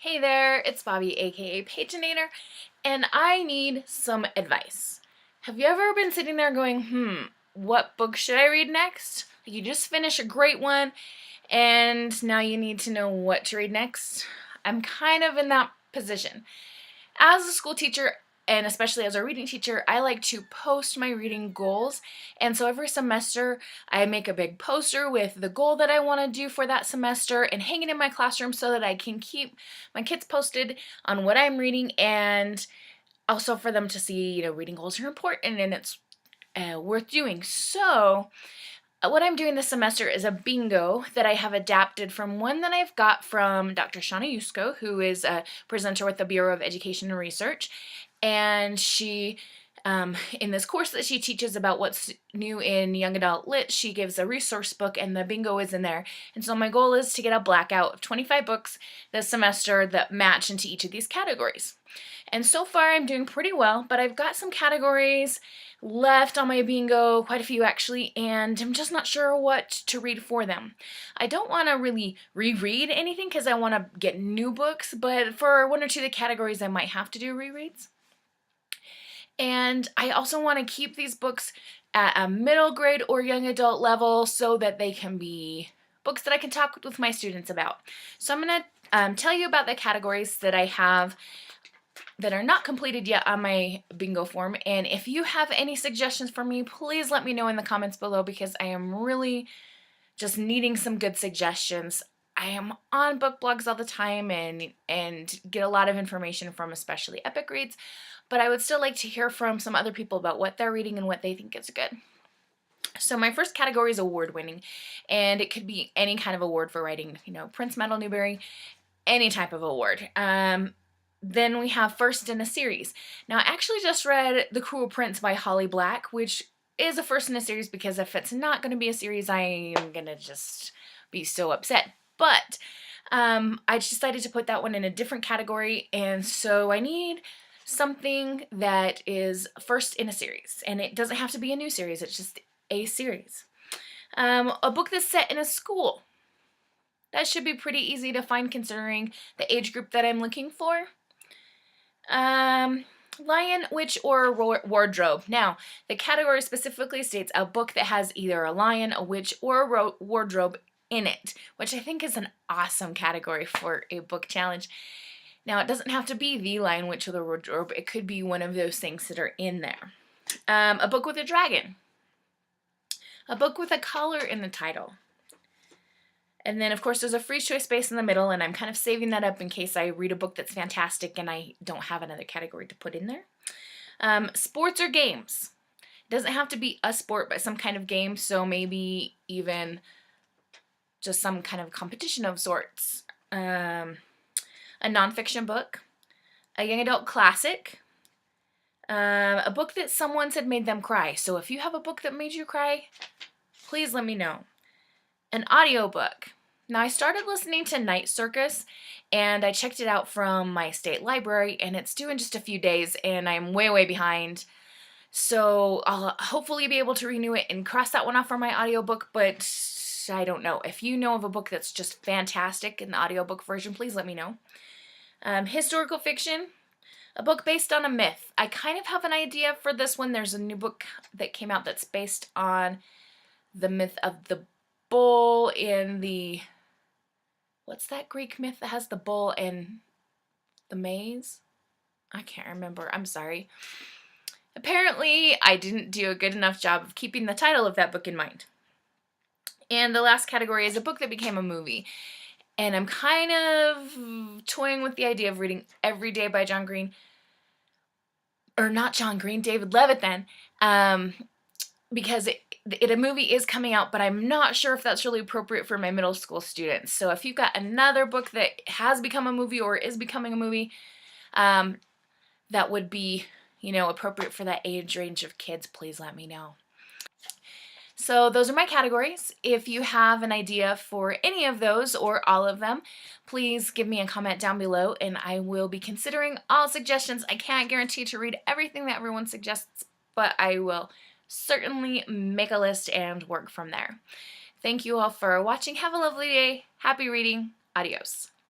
Hey there, it's Bobby, aka Paginator, and I need some advice. Have you ever been sitting there going, what book should I read next? You just finished a great one, and now you need to know what to read next? I'm kind of in that position. As a school teacher, and especially as a reading teacher, I like to post my reading goals. And so every semester, I make a big poster with the goal that I want to do for that semester and hang it in my classroom so that I can keep my kids posted on what I'm reading, and also for them to see, reading goals are important and it's worth doing. So what I'm doing this semester is a bingo that I have adapted from one that I've got from Dr. Shauna Yusko, who is a presenter with the Bureau of Education and Research. And she, in this course that she teaches about what's new in young adult lit, she gives a resource book and the bingo is in there. And so my goal is to get a blackout of 25 books this semester that match into each of these categories. And so far I'm doing pretty well, but I've got some categories left on my bingo, quite a few actually, and I'm just not sure what to read for them. I don't want to really reread anything because I want to get new books, but for one or two of the categories I might have to do rereads. And I also want to keep these books at a middle grade or young adult level so that they can be books that I can talk with my students about. So I'm going to tell you about the categories that I have that are not completed yet on my bingo form, and if you have any suggestions for me, please let me know in the comments below because I am really just needing some good suggestions. I am on book blogs all the time and get a lot of information from especially Epic Reads, but I would still like to hear from some other people about what they're reading and what they think is good. So my first category is award winning, and it could be any kind of award for writing, Prince Medal, Newbery, any type of award. Then we have first in a series. Now, I actually just read The Cruel Prince by Holly Black, which is a first in a series because if it's not going to be a series, I am going to just be so upset. But I decided to put that one in a different category, and so I need something that is first in a series. And it doesn't have to be a new series, it's just a series. A book that's set in a school. That should be pretty easy to find considering the age group that I'm looking for. Lion, Witch, or Wardrobe. Now, the category specifically states a book that has either a lion, a witch, or a wardrobe in it, which I think is an awesome category for a book challenge. Now, it doesn't have to be the lion, witch, or the wardrobe. It could be one of those things that are in there. A book with a dragon. A book with a color in the title. And then, of course, there's a free choice space in the middle, and I'm kind of saving that up in case I read a book that's fantastic and I don't have another category to put in there. Sports or games. It doesn't have to be a sport, but some kind of game, so maybe even just some kind of competition of sorts. A nonfiction book. A young adult classic. A book that someone said made them cry. So if you have a book that made you cry, please let me know. An audiobook. Now, I started listening to Night Circus, and I checked it out from my state library, and it's due in just a few days, and I'm way behind. So I'll hopefully be able to renew it and cross that one off for my audiobook, but I don't know. If you know of a book that's just fantastic in the audiobook version, please let me know. Historical fiction. A book based on a myth. I kind of have an idea for this one. There's a new book that came out that's based on the myth of the bull in the, what's that Greek myth that has the bull and the maze? I can't remember. I'm sorry. Apparently, I didn't do a good enough job of keeping the title of that book in mind. And the last category is a book that became a movie. And I'm kind of toying with the idea of reading Every Day by John Green. Or not John Green, David Levithan. Because a movie is coming out, but I'm not sure if that's really appropriate for my middle school students. So if you've got another book that has become a movie or is becoming a movie, that would be, appropriate for that age range of kids, please let me know. So those are my categories. If you have an idea for any of those or all of them, please give me a comment down below and I will be considering all suggestions. I can't guarantee to read everything that everyone suggests, but I will certainly make a list and work from there. Thank you all for watching. Have a lovely day. Happy reading. Adios.